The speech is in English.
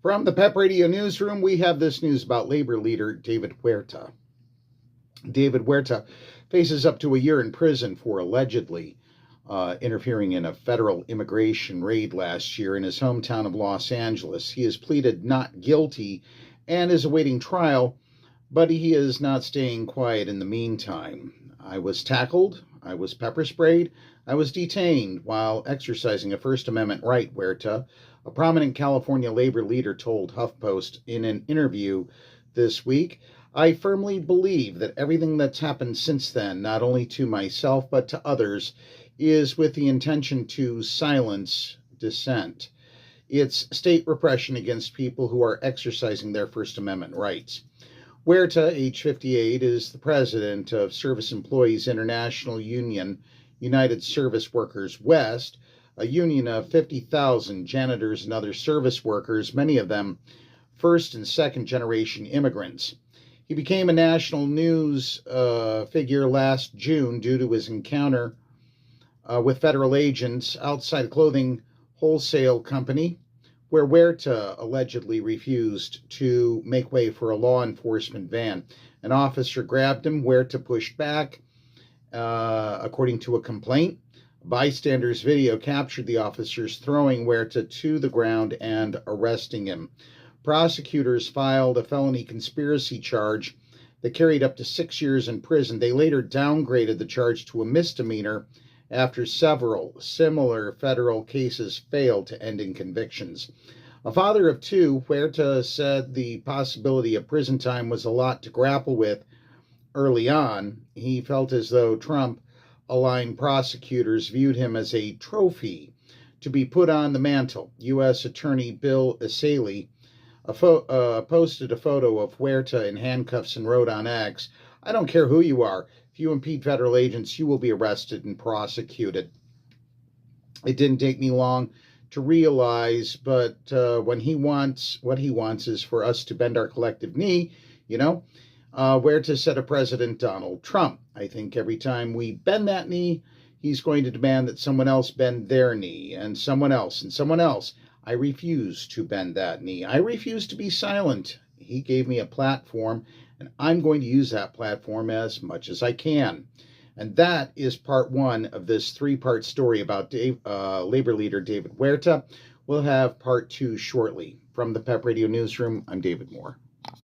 From the PEP Radio Newsroom, we have this news about labor leader David Huerta. David Huerta faces up to a year in prison for allegedly interfering in a federal immigration raid last year in his hometown of Los Angeles. He has pleaded not guilty and is awaiting trial, but he is not staying quiet in the meantime. I was tackled, I was pepper sprayed, I was detained while exercising a First Amendment right, Huerta, a prominent California labor leader, told HuffPost in an interview this week. I firmly believe that everything that's happened since then, not only to myself but to others, is with the intention to silence dissent. It's state repression against people who are exercising their First Amendment rights. Huerta, age 58, is the president of Service Employees International Union, United Service Workers West, a union of 50,000 janitors and other service workers, many of them first and second generation immigrants. He became a national news figure last June due to his encounter with federal agents outside a clothing wholesale company, where Huerta allegedly refused to make way for a law enforcement van. An officer grabbed him. Huerta pushed back, according to a complaint. Bystander's video captured the officers throwing Huerta to the ground and arresting him. Prosecutors filed a felony conspiracy charge that carried up to 6 years in prison. They later downgraded the charge to a misdemeanor after several similar federal cases failed to end in convictions. A father of two, Huerta said the possibility of prison time was a lot to grapple with early on. He felt as though Trump-aligned prosecutors viewed him as a trophy to be put on the mantle. U.S. Attorney Bill Asaley posted a photo of Huerta in handcuffs and wrote on X, "I don't care who you are. If you impede federal agents, you will be arrested and prosecuted." It didn't take me long to realize, but what he wants is for us to bend our collective knee, Huerta said of President Donald Trump. I think every time we bend that knee, he's going to demand that someone else bend their knee, and someone else, and someone else. I refuse to bend that knee. I refuse to be silent. He gave me a platform, and I'm going to use that platform as much as I can. And that is part one of this three-part story about labor leader David Huerta. We'll have part two shortly. From the PEP Radio Newsroom, I'm David Moore.